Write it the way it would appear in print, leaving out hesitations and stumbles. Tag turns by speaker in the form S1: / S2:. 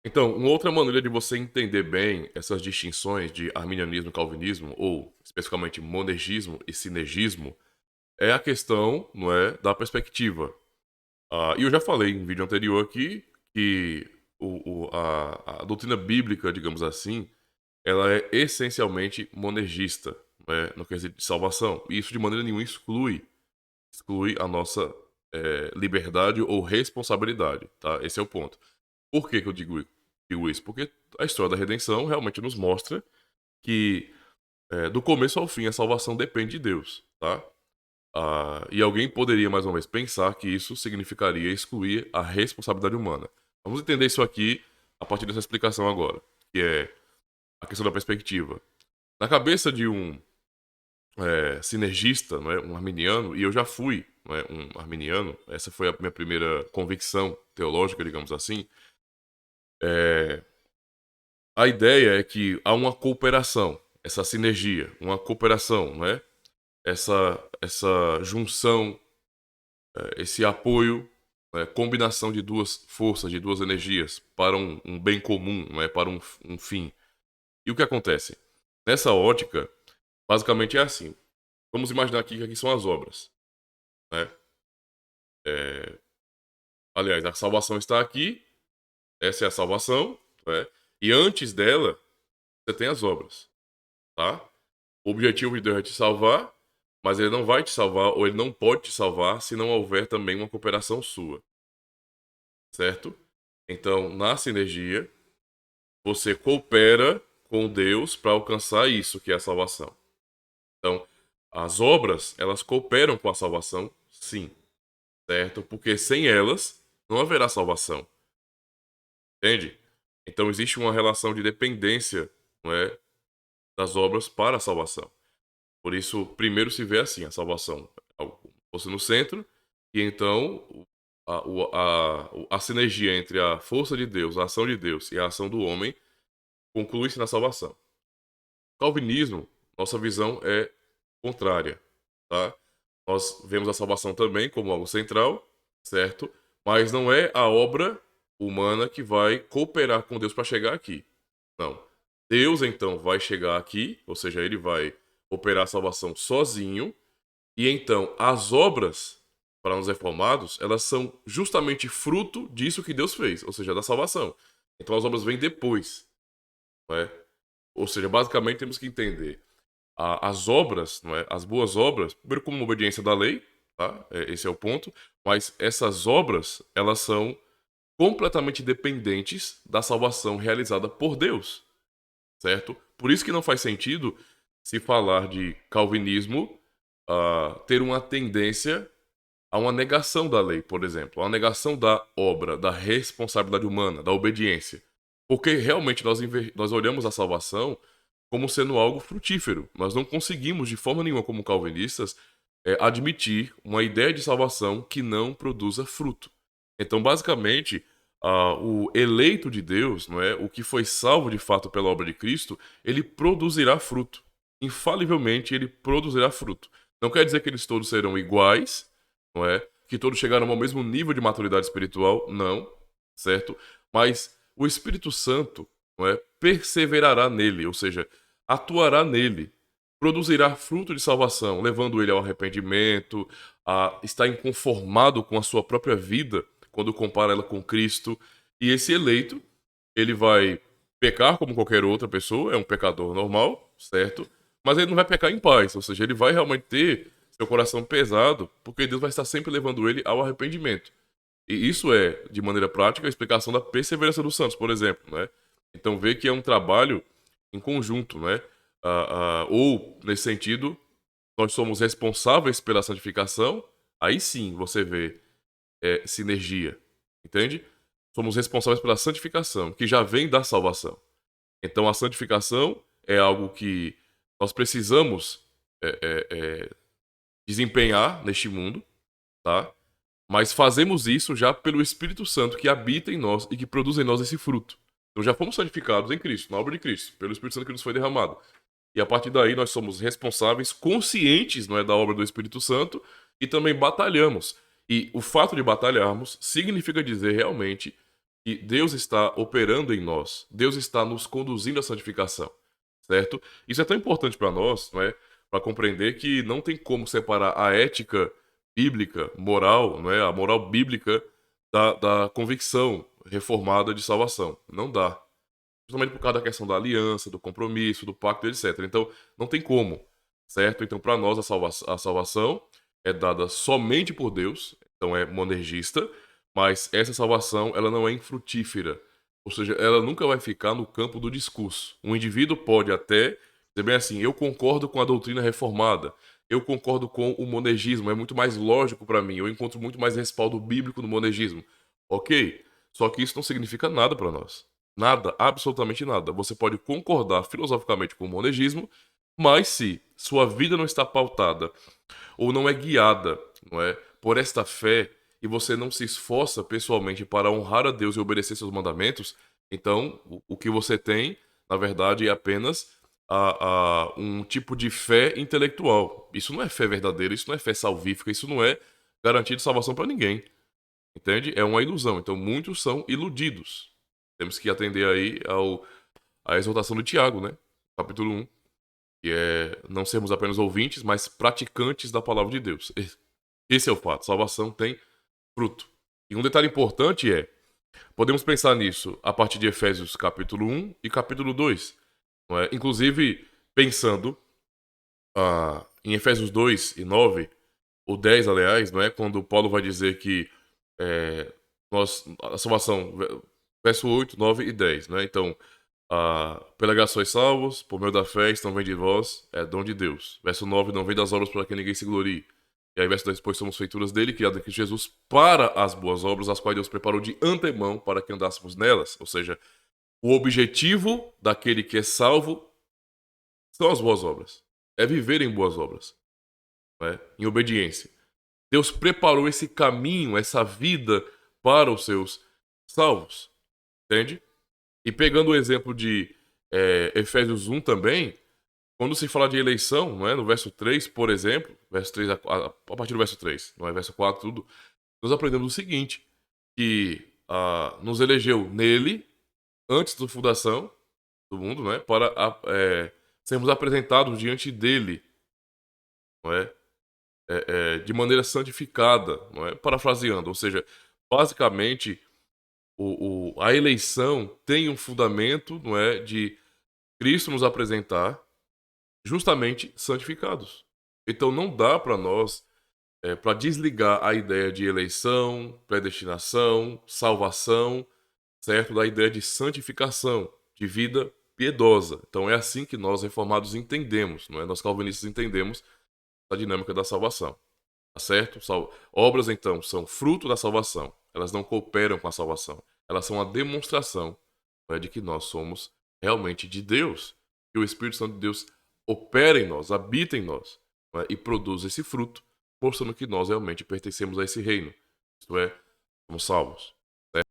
S1: Então, uma outra maneira de você entender bem essas distinções de arminianismo e calvinismo, ou especificamente monergismo e sinergismo, é a questão, não é, da perspectiva. E eu já falei em vídeo anterior aqui que a doutrina bíblica, digamos assim, ela é essencialmente monergista, né, no quesito de salvação. E isso de maneira nenhuma exclui a nossa liberdade ou responsabilidade, tá? Esse é o ponto. Por que que eu digo isso? Porque a história da redenção realmente nos mostra que do começo ao fim a salvação depende de Deus, tá? E alguém poderia, mais uma vez, pensar que isso significaria excluir a responsabilidade humana. Vamos entender isso aqui a partir dessa explicação agora, que é a questão da perspectiva. Na cabeça de um sinergista, não é, um arminiano, e eu já fui, não é, um arminiano, essa foi a minha primeira convicção teológica, digamos assim, é, a ideia é que há uma cooperação, essa sinergia, uma cooperação, não é? Essa junção, esse apoio, combinação de duas forças, de duas energias para um bem comum, não é? Para um fim. E o que acontece? Nessa ótica, basicamente é assim. Vamos imaginar aqui que aqui são as obras, né? É, aliás, a salvação está aqui, essa é a salvação, né? E antes dela, você tem as obras, tá? O objetivo de Deus é te salvar, mas ele não vai te salvar ou ele não pode te salvar se não houver também uma cooperação sua, certo? Então, na sinergia, você coopera com Deus para alcançar isso que é a salvação. Então, as obras, elas cooperam com a salvação, sim, certo? Porque sem elas não haverá salvação, entende? Então, existe uma relação de dependência, não é, das obras para a salvação. Por isso, primeiro se vê assim, a salvação fosse no centro, e então a sinergia entre a força de Deus, a ação de Deus e a ação do homem conclui-se na salvação. Calvinismo, nossa visão é contrária, tá? Nós vemos a salvação também como algo central, certo? Mas não é a obra humana que vai cooperar com Deus para chegar aqui. Não. Deus então vai chegar aqui, ou seja, ele vai operar a salvação sozinho, e então as obras para os reformados, elas são justamente fruto disso que Deus fez, ou seja, da salvação. Então as obras vêm depois, não é? Ou seja, basicamente temos que entender as obras, não é? As boas obras, primeiro como uma obediência da lei, tá? Esse é o ponto, mas essas obras, elas são completamente dependentes da salvação realizada por Deus, certo? Por isso que não faz sentido se falar de calvinismo ter uma tendência a uma negação da lei, por exemplo, a uma negação da obra, da responsabilidade humana, da obediência. Porque realmente nós olhamos a salvação como sendo algo frutífero. Nós não conseguimos, de forma nenhuma, como calvinistas, admitir uma ideia de salvação que não produza fruto. Então, basicamente, o eleito de Deus, não é, o que foi salvo de fato pela obra de Cristo, ele produzirá fruto. Infalivelmente, ele produzirá fruto. Não quer dizer que eles todos serão iguais, não é? Que todos chegaram ao mesmo nível de maturidade espiritual, não, certo? Mas o Espírito Santo, não é, perseverará nele, ou seja, atuará nele, produzirá fruto de salvação, levando ele ao arrependimento, a estar inconformado com a sua própria vida quando compara ela com Cristo. E esse eleito, ele vai pecar como qualquer outra pessoa, é um pecador normal, certo? Mas ele não vai pecar em paz, ou seja, ele vai realmente ter seu coração pesado, porque Deus vai estar sempre levando ele ao arrependimento. E isso é, de maneira prática, a explicação da perseverança dos santos, por exemplo, né? Então vê que é um trabalho em conjunto, né? Ou, nesse sentido, nós somos responsáveis pela santificação, aí sim você vê sinergia, entende? Somos responsáveis pela santificação, que já vem da salvação. Então a santificação é algo que nós precisamos é, é, é, desempenhar neste mundo, tá? Mas fazemos isso já pelo Espírito Santo que habita em nós e que produz em nós esse fruto. Então já fomos santificados em Cristo, na obra de Cristo, pelo Espírito Santo que nos foi derramado. E a partir daí nós somos responsáveis, conscientes, não é, da obra do Espírito Santo e também batalhamos. E o fato de batalharmos significa dizer realmente que Deus está operando em nós, Deus está nos conduzindo à santificação, certo? Isso é tão importante para nós, não é? Para compreender que não tem como separar a ética bíblica, moral, não é? A moral bíblica da convicção reformada de salvação. Não dá. Justamente por causa da questão da aliança, do compromisso, do pacto, etc. Então, não tem como, certo? Então, para nós, a salvação é dada somente por Deus, então é monergista, mas essa salvação, ela não é infrutífera. Ou seja, ela nunca vai ficar no campo do discurso. Um indivíduo pode até dizer bem assim, eu concordo com a doutrina reformada, eu concordo com o monergismo, é muito mais lógico para mim, eu encontro muito mais respaldo bíblico no monergismo. Ok, só que isso não significa nada para nós. Nada, absolutamente nada. Você pode concordar filosoficamente com o monergismo, mas se sua vida não está pautada ou não é guiada, não é, por esta fé e você não se esforça pessoalmente para honrar a Deus e obedecer seus mandamentos, então o que você tem, na verdade, é apenas um tipo de fé intelectual. Isso não é fé verdadeira, isso não é fé salvífica, isso não é garantia de salvação para ninguém. Entende? É uma ilusão. Então muitos são iludidos. Temos que atender aí à exortação do Tiago, né? Capítulo 1, que é não sermos apenas ouvintes, mas praticantes da palavra de Deus. Esse é o fato. Salvação tem fruto. E um detalhe importante é, podemos pensar nisso a partir de Efésios capítulo 1 e capítulo 2. Não é? Inclusive, pensando em Efésios 2 e 9, ou 10, aliás, não é? Quando Paulo vai dizer que a salvação, verso 8, 9 e 10, né? Então, pela graça sois salvos, por meio da fé, isto não vem de vós, é dom de Deus. Verso 9, não vem das obras para que ninguém se glorie. E aí, verso 10, pois somos feituras dele, criados em Cristo Jesus, para as boas obras, as quais Deus preparou de antemão para que andássemos nelas. Ou seja, o objetivo daquele que é salvo são as boas obras. É viver em boas obras, né? Em obediência. Deus preparou esse caminho, essa vida para os seus salvos. Entende? E pegando o exemplo de Efésios 1 também, quando se fala de eleição, não é? No verso 3, por exemplo, verso 3 a partir do verso 3, não é? Verso 4, tudo, nós aprendemos o seguinte, que nos elegeu nele, antes da fundação do mundo, né? Para sermos apresentados diante dele, não é? De maneira santificada, não é? Parafraseando, ou seja, basicamente a eleição tem um fundamento, não é, de Cristo nos apresentar justamente santificados. Então não dá para nós para desligar a ideia de eleição, predestinação, salvação, certo, da ideia de santificação, de vida piedosa. Então é assim que nós reformados entendemos, não é? Nós calvinistas entendemos a dinâmica da salvação. Tá certo? Obras, então, são fruto da salvação. Elas não cooperam com a salvação. Elas são a demonstração, né, de que nós somos realmente de Deus. Que o Espírito Santo de Deus opera em nós, habita em nós, né, e produz esse fruto, mostrando que nós realmente pertencemos a esse reino. Isto é, somos salvos.